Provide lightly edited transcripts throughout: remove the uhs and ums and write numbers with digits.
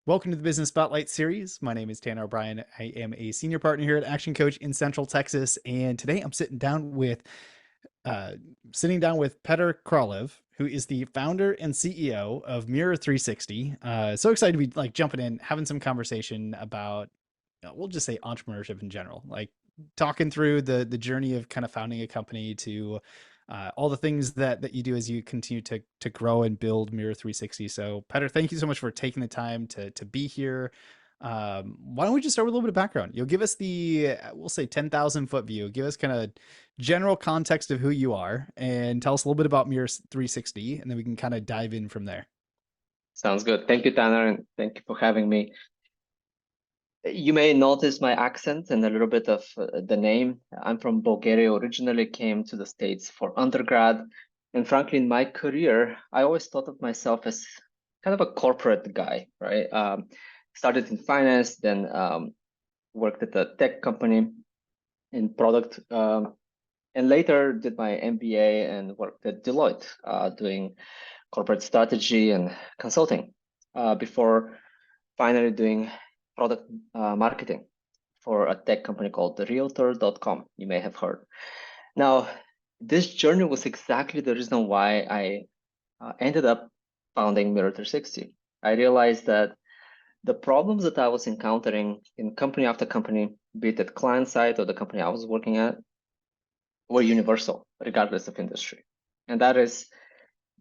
Welcome to the Business Spotlight series. My name is Tanner O'Brien. I am a senior partner here at Action Coach in Central Texas, and today I'm uh, sitting down with Petar Kralev, who is the founder and CEO of Mirror 360. So excited to be like jumping in, having some conversation about, we'll just say entrepreneurship in general, like talking through the journey of kind of founding a company to all the things that you do as you continue to grow and build Mirror 360. So, Petar, thank you so much for taking the time to be here. Why don't we just start with a little bit of background? You'll give us we'll say 10,000 foot view. Give us kind of general context of who you are, and tell us a little bit about Mirror 360, and then we can kind of dive in from there. Sounds good. Thank you, Tanner, and thank you for having me. You may notice my accent and a little bit of the name. I'm from Bulgaria, originally came to the States for undergrad. And frankly, in my career, I always thought of myself as kind of a corporate guy, right? Started in finance, then worked at a tech company in product, and later did my MBA and worked at Deloitte, doing corporate strategy and consulting, before finally doing product marketing for a tech company called the realtor.com. You may have heard. Now, this journey was exactly the reason why I ended up founding Mirror 360. I realized that the problems that I was encountering in company after company, be it at client side or the company I was working at, were universal, regardless of industry. And that is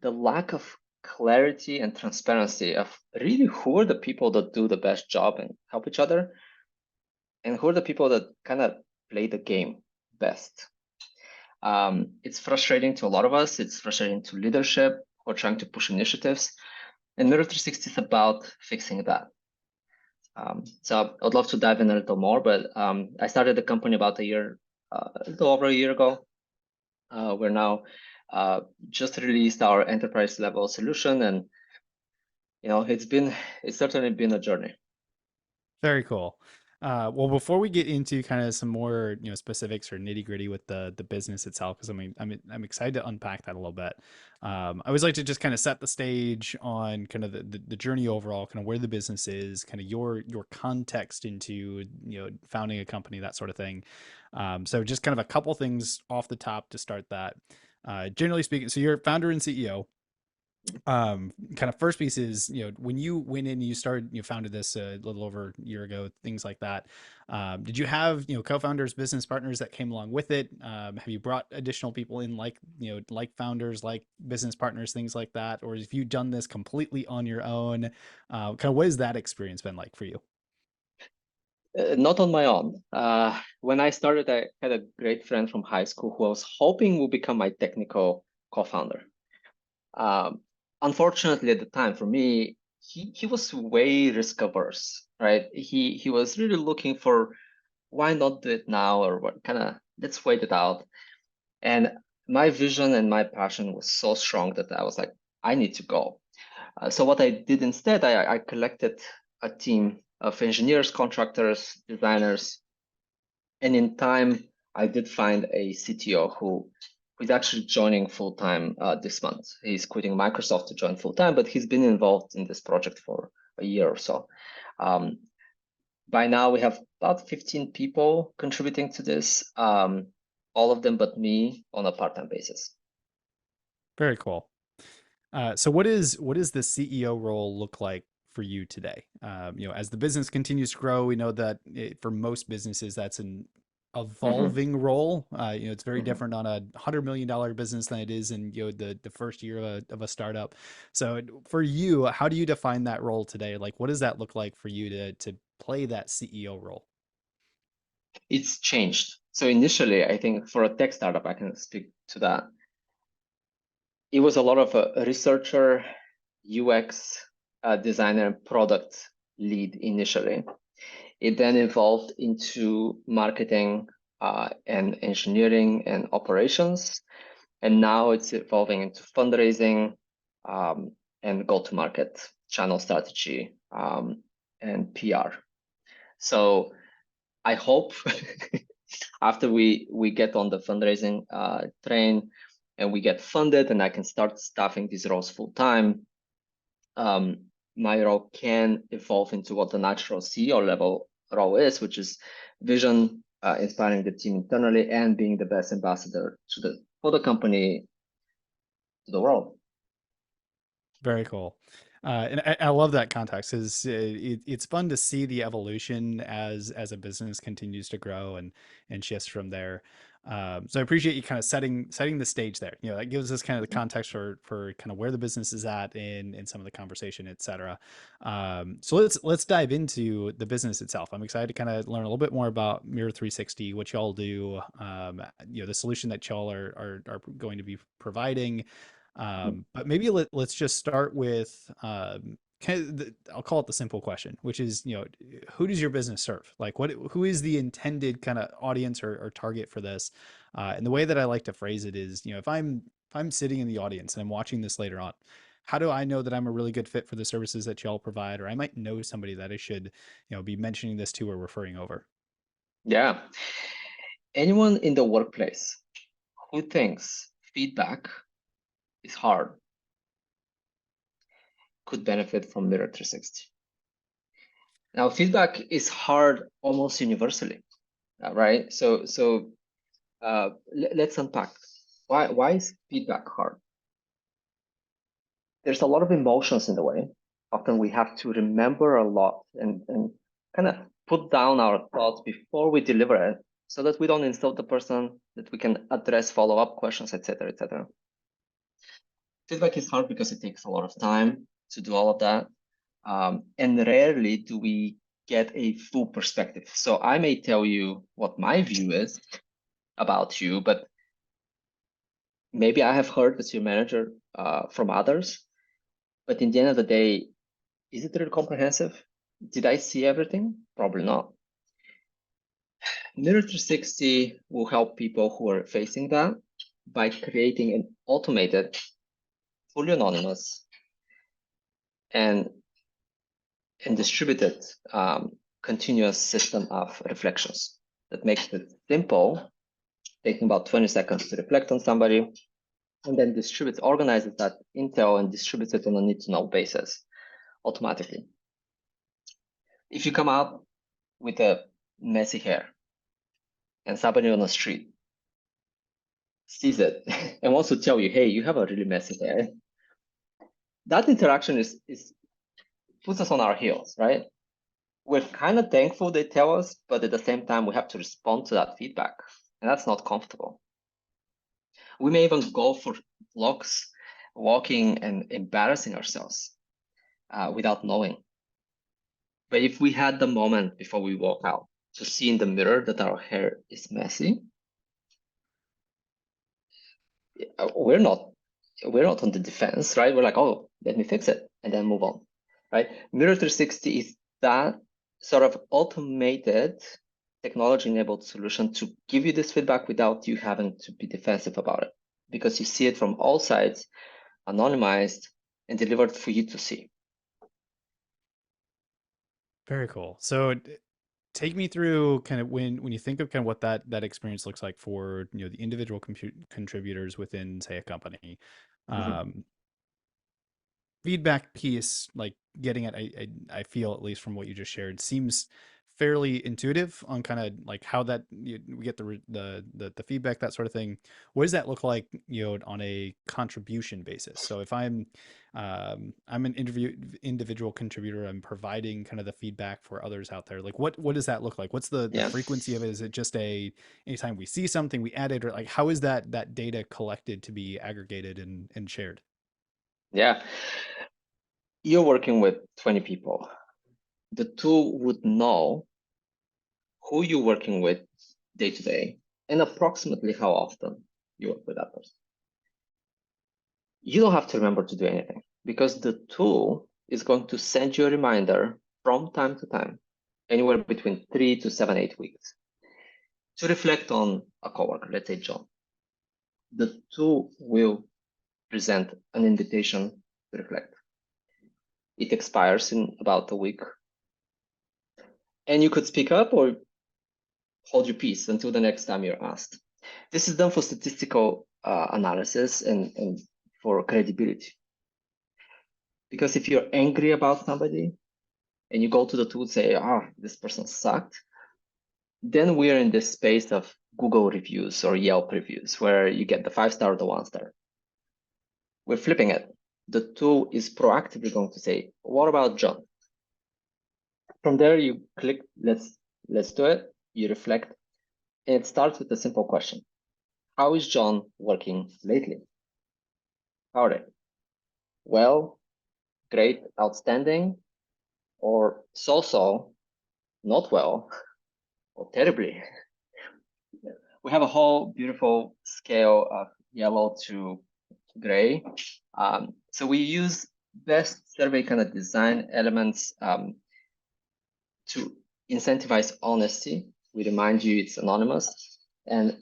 the lack of clarity and transparency of really who are the people that do the best job and help each other, and who are the people that kind of play the game best. It's frustrating to a lot of us. It's frustrating to leadership who are trying to push initiatives. And Mirror 360 is about fixing that. So I'd love to dive in a little more, but I started the company about a little over a year ago. We're now just released our enterprise level solution, and it's certainly been a journey. Very cool. Well, before we get into kind of some more, specifics or nitty gritty with the business itself, because I'm excited to unpack that a little bit. I always like to just kind of set the stage on kind of the journey overall, kind of where the business is, kind of your context into founding a company, that sort of thing. So just kind of a couple things off the top to start that. Generally speaking, so you're founder and CEO. Kind of first piece is, when you went in, you started, founded this a little over a year ago, things like that. Did you have, co-founders, business partners that came along with it? Have you brought additional people in, like, like founders, like business partners, things like that? Or have you done this completely on your own? Kind of what has that experience been like for you? Not on my own. When I started, I had a great friend from high school who I was hoping would become my technical co-founder. Um, Unfortunately, at the time, for me, he was way risk averse, right? He was really looking for, why not do it now, or what kind of, let's wait it out. And my vision and my passion was so strong that I was like, I need to go. So what I did instead, I collected a team of engineers, contractors, designers, and in time, I did find a CTO who's actually joining full time this month. He's quitting Microsoft to join full time, but he's been involved in this project for a year or so. By now, we have about 15 people contributing to this, all of them but me on a part time basis. Very cool. So what is the CEO role look like for you today? As the business continues to grow, we know that for most businesses, that's an Mhm, evolving role. It's very mhm. different on $100 million business than it is in the first year of a startup. So for you, how do you define that role today? Like, what does that look like for you to play that CEO role? It's changed. So initially, I think for a tech startup, I can speak to that. It was a lot of a researcher, UX designer, and product lead initially. It then evolved into marketing and engineering and operations. And now it's evolving into fundraising and go-to-market channel strategy and PR. So I hope after we get on the fundraising train and we get funded and I can start staffing these roles full time, my role can evolve into what the natural CEO level role is, which is vision, inspiring the team internally, and being the best ambassador for the company to the world. Very cool. And I love that context because it's fun to see the evolution as a business continues to grow and shifts from there. So I appreciate you kind of setting the stage there. You know, that gives us kind of the context for kind of where the business is at in some of the conversation, et cetera. So let's dive into the business itself. I'm excited to kind of learn a little bit more about Mirror 360, what y'all do, you know, the solution that y'all are going to be providing. But maybe let's just start with kind of I'll call it the simple question, which is, you know, who does your business serve? Like who is the intended kind of audience or target for this? And the way that I like to phrase it is, you know, if I'm sitting in the audience and I'm watching this later on, how do I know that I'm a really good fit for the services that y'all provide? Or I might know somebody that I should, you know, be mentioning this to or referring over. Yeah. Anyone in the workplace who thinks feedback is hard could benefit from Mirror 360. Now, feedback is hard almost universally, right? Let's unpack why is feedback hard? There's a lot of emotions in the way. Often we have to remember a lot and kind of put down our thoughts before we deliver it, so that we don't insult the person, that we can address follow-up questions, etc., etc. Feedback is hard because it takes a lot of time to do all of that. And rarely do we get a full perspective. So I may tell you what my view is about you, but maybe I have heard as your manager from others. But in the end of the day, is it really comprehensive? Did I see everything? Probably not. Mirror 360 will help people who are facing that by creating an automated, fully anonymous, and distributed continuous system of reflections that makes it simple, taking about 20 seconds to reflect on somebody, and then organizes that intel and distributes it on a need to know basis automatically. If you come out with a messy hair and somebody on the street sees it and wants to tell you, hey, you have a really messy hair, that interaction is puts us on our heels, right? We're kind of thankful they tell us, but at the same time, we have to respond to that feedback, and that's not comfortable. We may even go for walks, walking and embarrassing ourselves without knowing. But if we had the moment before we walk out to see in the mirror that our hair is messy, we're not on the defense, right? We're like, oh, let me fix it and then move on, right? Mirror 360 is that sort of automated technology-enabled solution to give you this feedback without you having to be defensive about it, because you see it from all sides, anonymized, and delivered for you to see. Very cool. So take me through kind of when you think of kind of what that experience looks like for, you know, the individual contributors within, say, a company. Mhm. um Feedback piece, like getting it, I feel, at least from what you just shared, seems fairly intuitive on kind of like how that we get the feedback, that sort of thing. What does that look like, you know, on a contribution basis? So if I'm an individual contributor, I'm providing kind of the feedback for others out there. Like what does that look like? What's the Yeah, frequency of it? Is it just anytime we see something we add it, or like how is that data collected to be aggregated and shared? yeah. You're working with 20 people. The tool would know who you're working with day to day and approximately how often you work with that person. You don't have to remember to do anything, because the tool is going to send you a reminder from time to time, anywhere between 3 to 7, 8 weeks, to reflect on a coworker, let's say John. The tool will present an invitation to reflect. It expires in about a week, and you could speak up or hold your peace until the next time you're asked. This is done for statistical analysis and for credibility. Because if you're angry about somebody and you go to the tool and say, this person sucked, then we're in this space of Google reviews or Yelp reviews where you get the 5-star or the 1-star. We're flipping it. The tool is proactively going to say, what about John? From there, you click, let's do it. You reflect. And it starts with a simple question. How is John working lately? How are they? Well, great, outstanding, or so-so, not well, or terribly. We have a whole beautiful scale of yellow to gray. So we use best survey kind of design elements to incentivize honesty. We remind you it's anonymous. And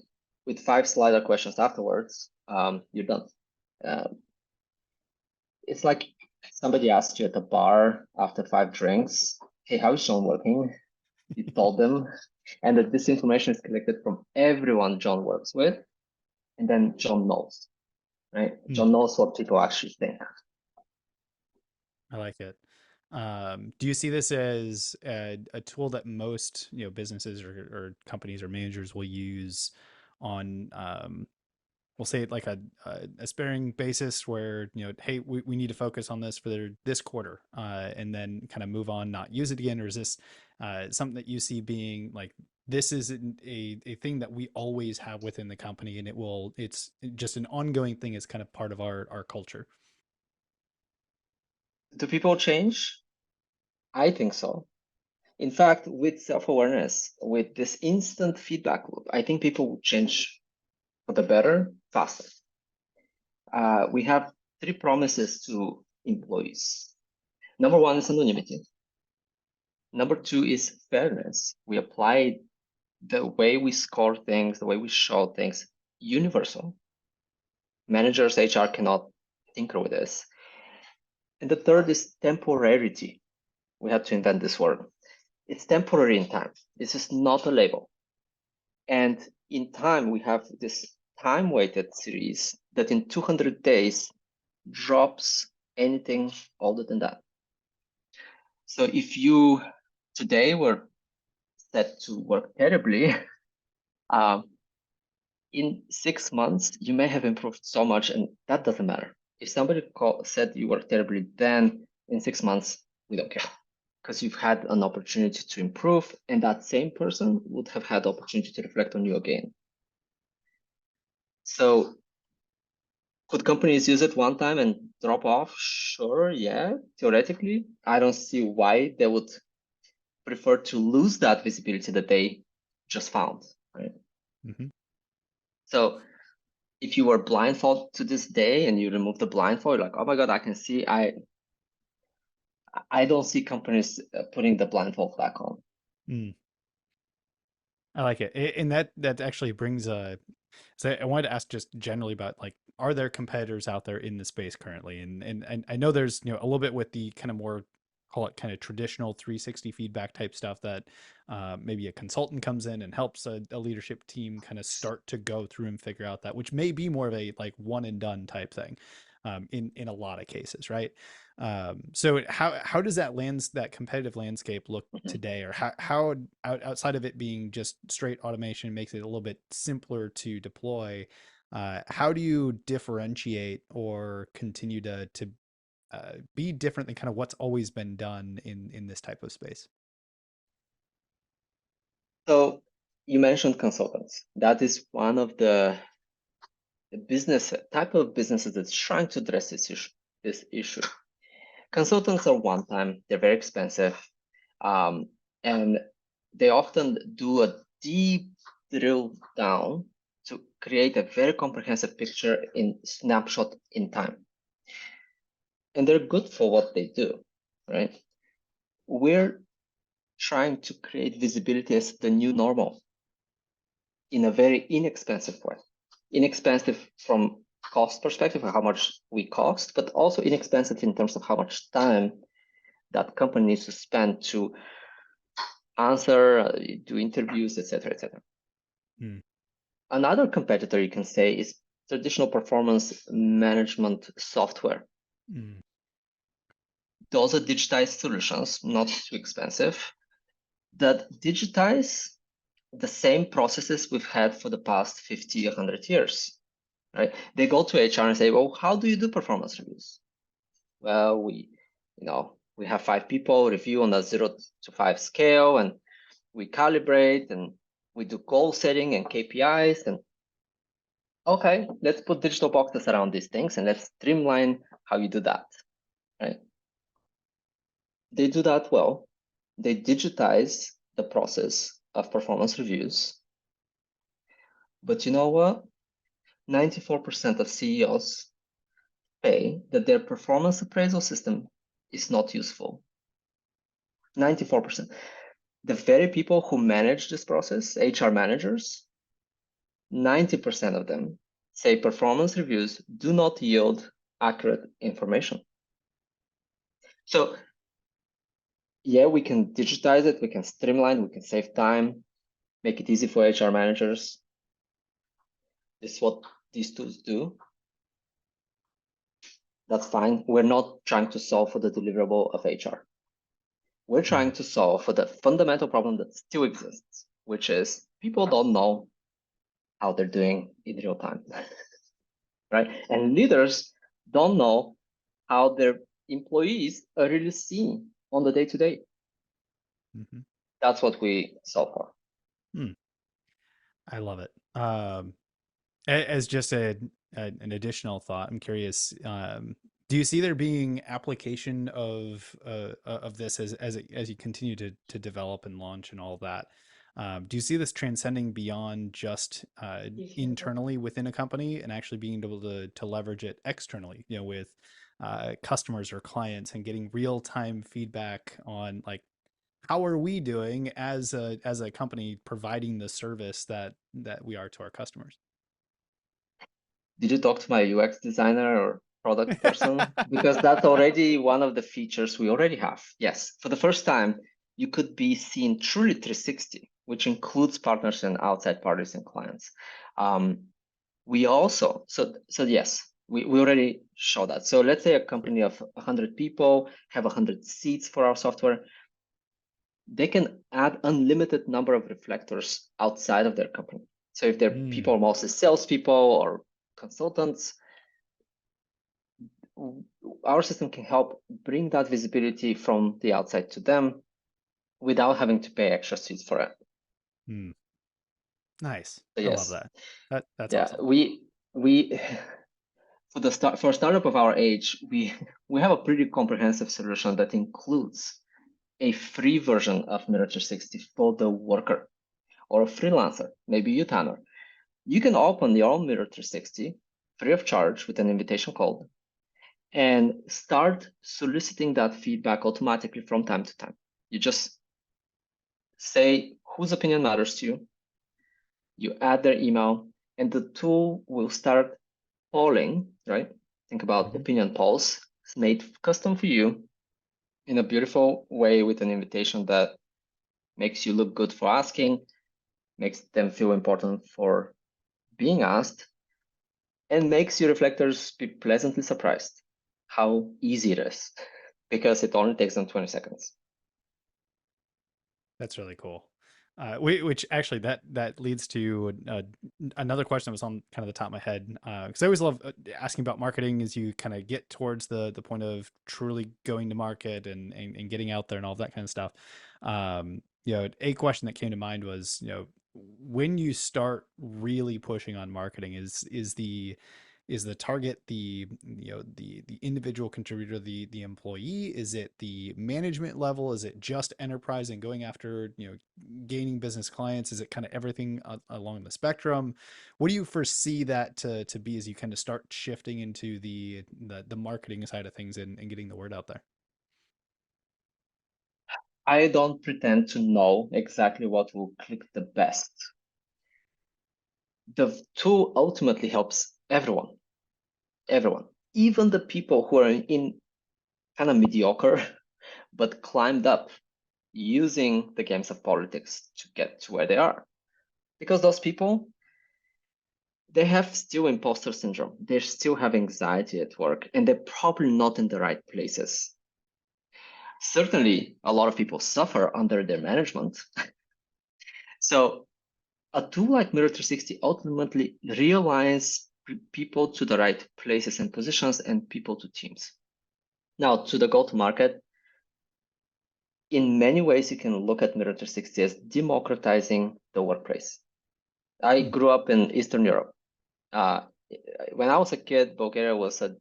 with 5 slider questions afterwards, you're done. It's like somebody asked you at the bar after 5 drinks, hey, how's John working? You told them, and that this information is collected from everyone John works with, and then John knows, right? John knows what people actually think. I like it. Do you see this as a tool that most businesses or companies or managers will use on we'll say it like a sparing basis where hey, we need to focus on this for this quarter and then kind of move on, not use it again? Or is this something that you see being like this is a thing that we always have within the company and it's just an ongoing thing as kind of part of our culture? Do people change? I think so. In fact, with self-awareness, with this instant feedback loop, I think people will change for the better faster. We have 3 promises to employees. Number 1 is anonymity. Number 2 is fairness. We apply the way we score things, the way we show things, universal. Managers, HR cannot tinker with this. And the third is temporarity. We had to invent this word. It's temporary in time. This is not a label. And in time, we have this time-weighted series that in 200 days drops anything older than that. So if you today were set to work terribly, in 6 months, you may have improved so much, and that doesn't matter. If somebody said you work terribly, then in 6 months, we don't care because you've had an opportunity to improve, and that same person would have had the opportunity to reflect on you again. So could companies use it one time and drop off? Sure, yeah, theoretically. I don't see why they would prefer to lose that visibility that they just found, right? Mm-hmm. So if you were blindfolded to this day and you remove the blindfold, like, oh my God, I can see, I don't see companies putting the blindfold back on. Mm. I like it. And that actually brings so I wanted to ask just generally about like, are there competitors out there in the space currently? And I know there's a little bit with the kind of more, call it kind of traditional 360 feedback type stuff that maybe a consultant comes in and helps a leadership team kind of start to go through and figure out that, which may be more of a like one and done type thing in a lot of cases, right? So how does that competitive landscape look today, or how outside of it being just straight automation makes it a little bit simpler to deploy? How do you differentiate or continue to be different than kind of what's always been done in this type of space? So you mentioned consultants. That is one of the business type of businesses that's trying to address this issue. Consultants are one time, they're very expensive, and they often do a deep drill down to create a very comprehensive picture in snapshot in time. And they're good for what they do, right? We're trying to create visibility as the new normal in a very inexpensive way. Inexpensive from cost perspective, how much we cost, but also inexpensive in terms of how much time that company needs to spend to answer, do interviews, etc., etc. Mm. Another competitor you can say is traditional performance management software. Mm. those are digitized solutions, not too expensive, that digitize the same processes we've had for the past 50, 100 years, right? They go to HR and say, well, how do you do performance reviews? Well, we have 5 people review on a 0 to 5 scale, and we calibrate, and we do goal setting and KPIs. And okay, let's put digital boxes around these things and let's streamline how you do that, right? They do that well. They digitize the process of performance reviews. But you know what? 94% of CEOs say that their performance appraisal system is not useful. 94%. The very people who manage this process, HR managers, 90% of them say performance reviews do not yield accurate information. So yeah, we can digitize it, we can streamline, we can save time, make it easy for HR managers. This is what these tools do. That's fine. We're not trying to solve for the deliverable of HR. We're trying to solve for the fundamental problem that still exists, which is people don't know how they're doing in real time, right? And leaders don't know how their employees are really seeing on the day-to-day. Mhm. That's what we solve for. Hmm. I love it. As just an additional thought, I'm curious. Do you see there being application of this as you continue to develop and launch and all of that? Do you see this transcending beyond just internally within a company and actually being able to leverage it externally? You know, with customers or clients and getting real time feedback on like how are we doing as a company providing the service that we are to our customers. Did you talk to my UX designer or product person? Because that's already one of the features we already have. Yes, for the first time, you could be seen truly 360, which includes partners and outside parties and clients. We also, so yes, we already show that. So let's say a company of 100 people have 100 seats for our software. They can add unlimited number of reflectors outside of their company. So if their people Mm, are mostly salespeople or consultants, our system can help bring that visibility from the outside to them without having to pay extra seats for it. mm. Nice. So I love yes, that. That's yeah, awesome. we for a startup of our age, we have a pretty comprehensive solution that includes a free version of Mirror 360 for the worker or a freelancer, maybe you, Tanner. You can open your own Mirror 360 free of charge with an invitation code and start soliciting that feedback automatically from time to time. You just say whose opinion matters to you, you add their email, and the tool will start polling, right? Think about Hmm. opinion polls. It's made custom for you in a beautiful way with an invitation that makes you look good for asking, makes them feel important for being asked, and makes your reflectors be pleasantly surprised how easy it is because it only takes them 20 seconds. That's really cool. Which actually that leads to another question that was on kind of the top of my head. Because I always love asking about marketing as you kind of get towards the point of truly going to market and getting out there and all that kind of stuff. You know, a question that came to mind was, you know, when you start really pushing on marketing, is the target the you know the individual contributor, the employee? Is it the management level? Is it just enterprise and going after, you know, gaining business clients? Is it kind of everything along the spectrum? What do you foresee that to be as you kind of start shifting into the marketing side of things and getting the word out there? I don't pretend to know exactly what will click the best. The tool ultimately helps everyone, even the people who are in kind of mediocre but climbed up using the games of politics to get to where they are. Because those people, they have still imposter syndrome. They still have anxiety at work, and they're probably not in the right places. Certainly, a lot of people suffer under their management. So a tool like Mirror 360 ultimately realigns people to the right places and positions and people to teams. Now, to the go-to-market, in many ways, you can look at Mirror 360 as democratizing the workplace. I Hmm. grew up in Eastern Europe. Uh, when I was a kid, Bulgaria was a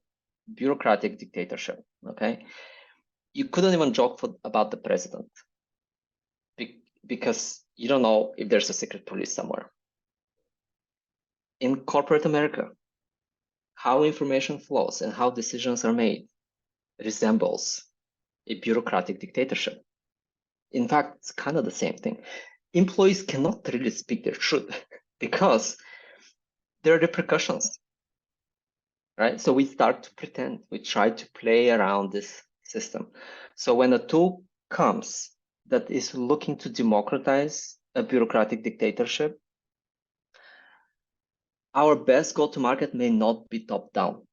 bureaucratic dictatorship. Okay, you couldn't even joke about the president because you don't know if there's a secret police somewhere. In corporate America, how information flows and how decisions are made resembles a bureaucratic dictatorship. In fact, it's kind of the same thing. Employees cannot really speak their truth because there are repercussions, right? So we start to pretend, we try to play around this system. So when a tool comes that is looking to democratize a bureaucratic dictatorship, our best go-to-market may not be top-down,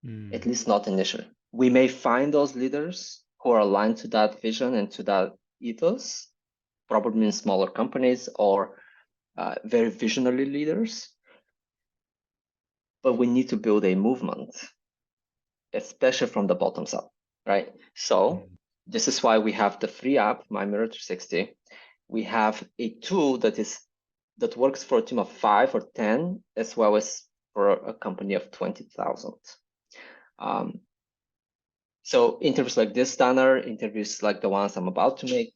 at Mm. least not initially. We may find those leaders who are aligned to that vision and to that ethos, probably in smaller companies or very visionary leaders, but we need to build a movement, especially from the bottoms up, right? So Mm. this is why we have the free app, My Mirror 360. We have a tool that works for a team of 5 or 10, as well as for a company of 20,000. Um, so interviews like this, Tanner, interviews like the ones I'm about to make,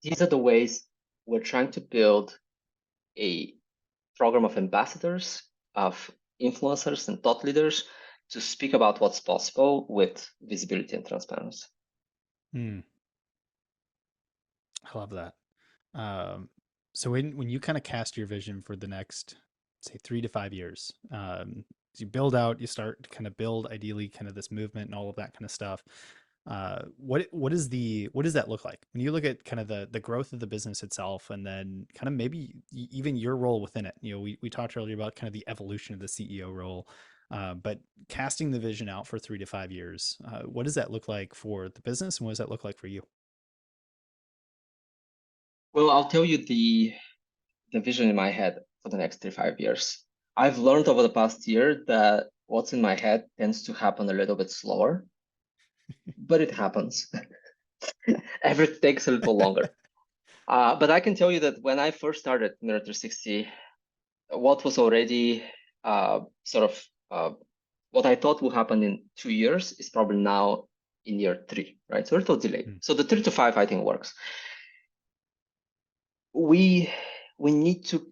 these are the ways we're trying to build a program of ambassadors, of influencers and thought leaders to speak about what's possible with visibility and transparency. Mm. I love that. Um, so when you kind of cast your vision for the next, say, 3 to 5 years, as you build out, you start to kind of build ideally kind of this movement and all of that kind of stuff. What does that look like when you look at kind of the growth of the business itself, and then kind of maybe even your role within it? You know, we talked earlier about kind of the evolution of the CEO role. But casting the vision out for 3 to 5 years, what does that look like for the business, and what does that look like for you? Well, I'll tell you the vision in my head for the next 3 to 5 years. I've learned over the past year that what's in my head tends to happen a little bit slower, but it happens. Everything takes a little longer. But I can tell you that when I first started Mirror 360, what was already sort of what I thought will happen in 2 years is probably now in year three, right? So a little delayed. Mm. So the 3 to 5, I think, works. We we need to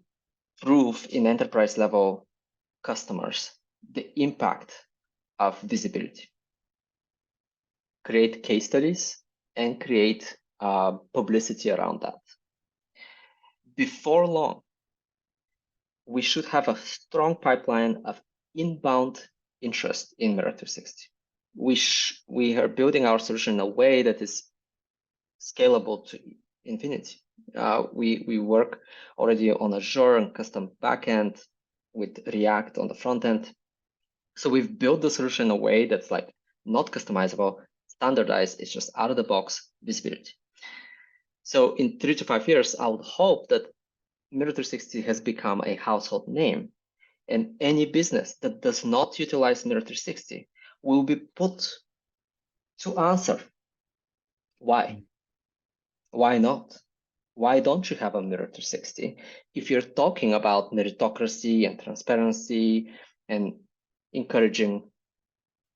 prove in enterprise level customers the impact of visibility, create case studies, and create publicity around that. Before long, we should have a strong pipeline of inbound interest in Mirror 360. We are building our solution in a way that is scalable to infinity. We work already on Azure and custom backend with React on the front end. So we've built the solution in a way that's like not customizable, standardized. It's just out of the box visibility. So in 3 to 5 years, I would hope that Mirror 360 has become a household name, and any business that does not utilize Mirror 360 will be put to answer why. Mm. Why not? Why don't you have a Mirror 360 if you're talking about meritocracy and transparency and encouraging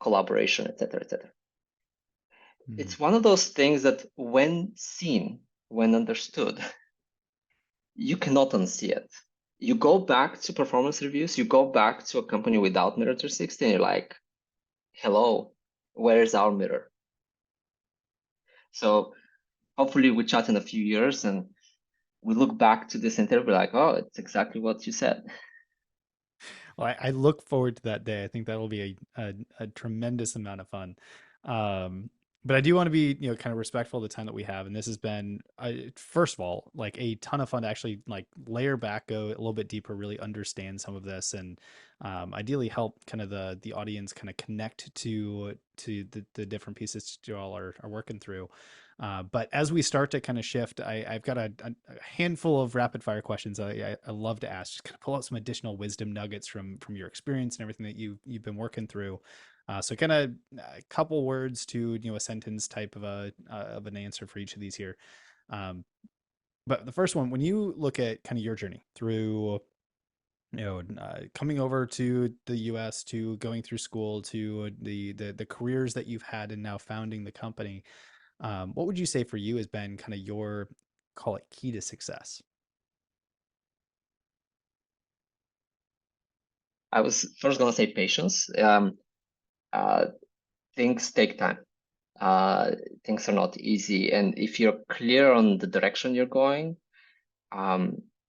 collaboration, etc., etc.? Mm. It's one of those things that when seen, when understood, you cannot unsee it. You go back to performance reviews, you go back to a company without Mirror 360, and you're like, hello, where's our mirror? So hopefully we chat in a few years and we look back to this interview like, oh, it's exactly what you said. Well, I look forward to that day. I think that'll be a tremendous amount of fun. But I do want to be, kind of respectful of the time that we have. And this has been, first of all, like a ton of fun to actually like layer back, go a little bit deeper, really understand some of this, and ideally help kind of the audience kind of connect to the different pieces you all are working through. But as we start to kind of shift, I've got a handful of rapid fire questions I love to ask, just kind of pull out some additional wisdom nuggets from your experience and everything that you've been working through. So kind of a couple words to a sentence type of an answer for each of these here. Um, but the first one, when you look at kind of your journey through coming over to the U.S. to going through school to the careers that you've had and now founding the company, what would you say for you has been kind of your, call it, key to success? I was first gonna say patience. Uh, things take time. Uh, things are not easy, and if you're clear on the direction you're going,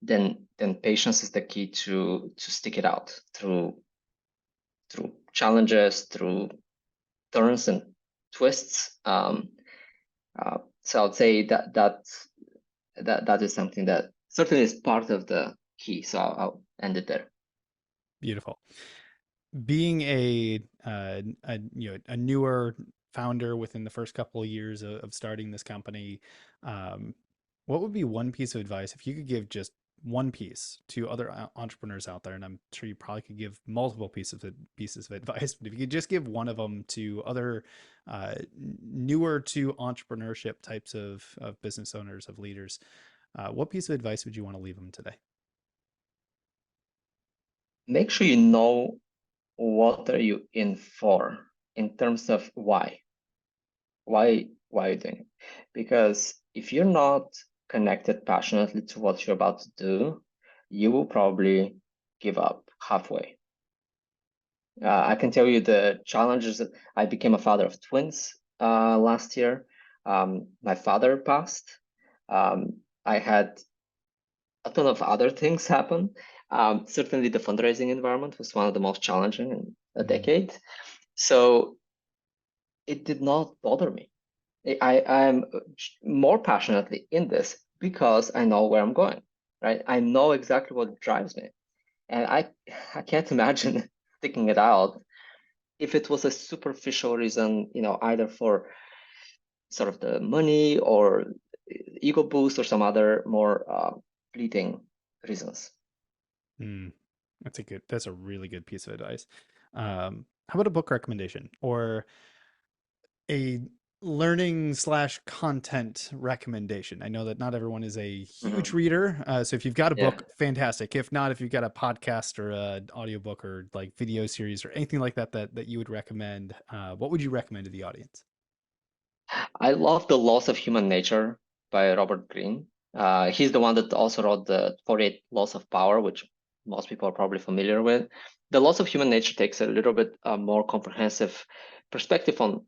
then patience is the key to stick it out through challenges, through turns and twists. So I'd say that is something that certainly is part of the key. So I'll end it there. Beautiful. Being a newer founder within the first couple of years of starting this company, um, what would be one piece of advice if you could give just one piece to other entrepreneurs out there? And I'm sure you probably could give multiple pieces of advice, but if you could just give one of them to other newer to entrepreneurship types of business owners, of leaders, what piece of advice would you want to leave them today? Make sure you know what are you in for in terms of why. Why are you doing it? Because if you're not connected passionately to what you're about to do, you will probably give up halfway. I can tell you the challenges that I became a father of twins last year. My father passed. I had a ton of other things happen. Certainly, the fundraising environment was one of the most challenging in a Mm, decade. So it did not bother me. I'm more passionately in this because I know where I'm going, right? I know exactly what drives me. And I can't imagine sticking it out if it was a superficial reason, either for sort of the money or ego boost or some other more fleeting reasons. mm. That's a really good piece of advice. How about a book recommendation or a learning slash content recommendation? I know that not everyone is a huge Mhm. reader. So if you've got a Yeah. book, fantastic. If not, if you've got a podcast or an audiobook or like video series or anything like that you would recommend, what would you recommend to the audience? I love The Laws of Human Nature by Robert Greene. He's the one that also wrote the 48 Laws of Power, which most people are probably familiar with. The Laws of Human Nature takes a little bit more comprehensive perspective on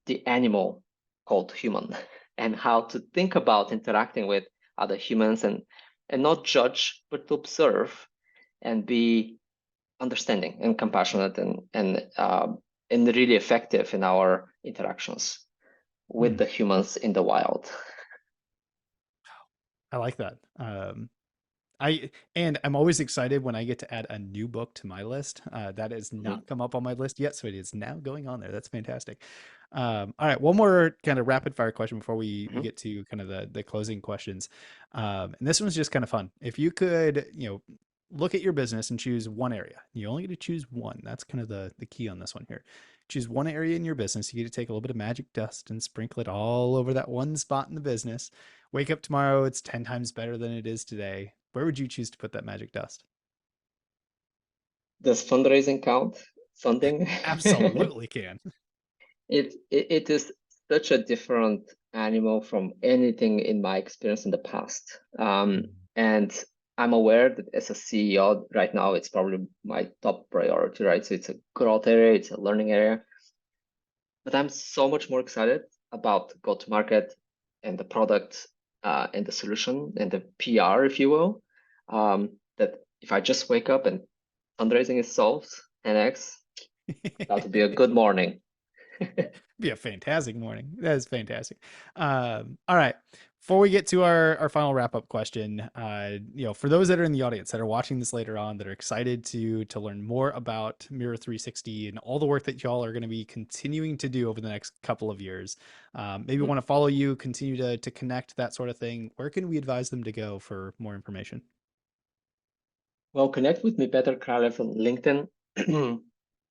the animal called human and how to think about interacting with other humans and not judge, but to observe and be understanding and compassionate and really effective in our interactions with Hmm, the humans in the wild. I like that. I'm always excited when I get to add a new book to my list. That has Mhm. not come up on my list yet, so it is now going on there. That's fantastic. All right, one more kind of rapid fire question before we Mhm. get to kind of the closing questions. And this one's just kind of fun. If you could, look at your business and choose one area, you only get to choose one. That's kind of the key on this one here. Choose one area in your business. You get to take a little bit of magic dust and sprinkle it all over that one spot in the business. Wake up tomorrow, it's 10 times better than it is today. Where would you choose to put that magic dust? Does fundraising count? Funding? Absolutely can. It is such a different animal from anything in my experience in the past. And I'm aware that as a CEO right now, it's probably my top priority, right? So it's a growth area, it's a learning area. But I'm so much more excited about go-to-market and the product and the solution and the PR, if you will. That if I just wake up and fundraising is solved, 10x, that would be a good morning. Be a fantastic morning. That is fantastic. All right. Before we get to our final wrap up question, for those that are in the audience that are watching this later on, that are excited to learn more about Mirror 360 and all the work that y'all are going to be continuing to do over the next couple of years, maybe Mhm. want to follow you, continue to connect, that sort of thing. Where can we advise them to go for more information? Well, connect with me, Petar Kralev, on LinkedIn.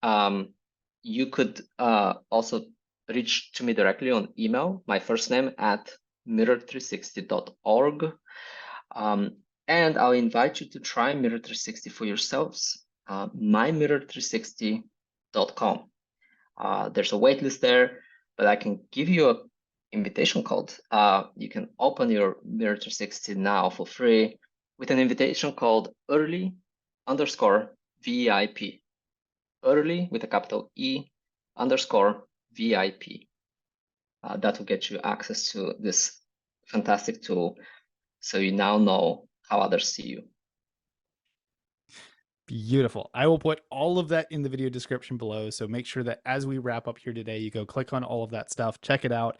um, you could also reach to me directly on email, my first name at mirror360.org. And I'll invite you to try Mirror 360 for yourselves, mymirror360.com. There's a waitlist there, but I can give you a invitation code. You can open your Mirror 360 now for free with an invitation called early underscore VIP. Early with a capital E underscore VIP. That will get you access to this fantastic tool. So you now know how others see you. Beautiful. I will put all of that in the video description below. So make sure that as we wrap up here today, you go click on all of that stuff, check it out,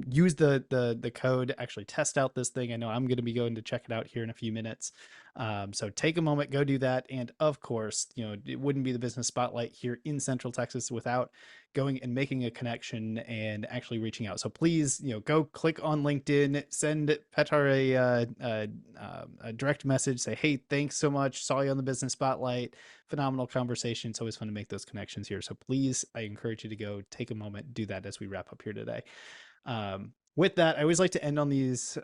use the code, actually test out this thing. I know I'm going to be going to check it out here in a few minutes. So take a moment, go do that. And of course, it wouldn't be the business spotlight here in Central Texas without going and making a connection and actually reaching out. So please, go click on LinkedIn, send Petar a direct message, say, hey, thanks so much. Saw you on the business spotlight. Phenomenal conversation. It's always fun to make those connections here. So please, I encourage you to go take a moment, do that as we wrap up here today. With that, I always like to end on these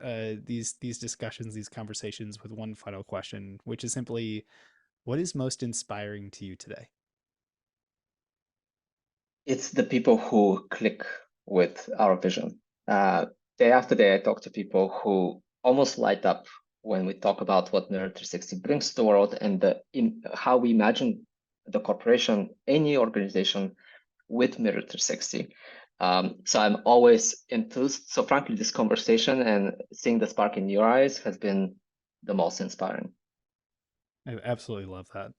discussions, these conversations with one final question, which is simply, what is most inspiring to you today? It's the people who click with our vision. Day after day, I talk to people who almost light up when we talk about what Mirror 360 brings to the world and how we imagine the corporation, any organization with Mirror 360. So I'm always enthused. So frankly, this conversation and seeing the spark in your eyes has been the most inspiring. I absolutely love that.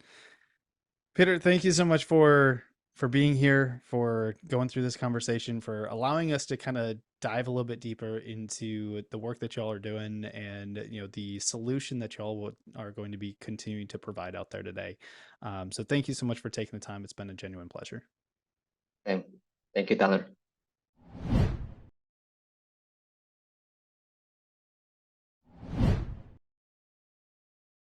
Peter, thank you so much for being here, for going through this conversation, for allowing us to kind of dive a little bit deeper into the work that y'all are doing and the solution that y'all are going to be continuing to provide out there today. So thank you so much for taking the time. It's been a genuine pleasure. And thank you, Tanner.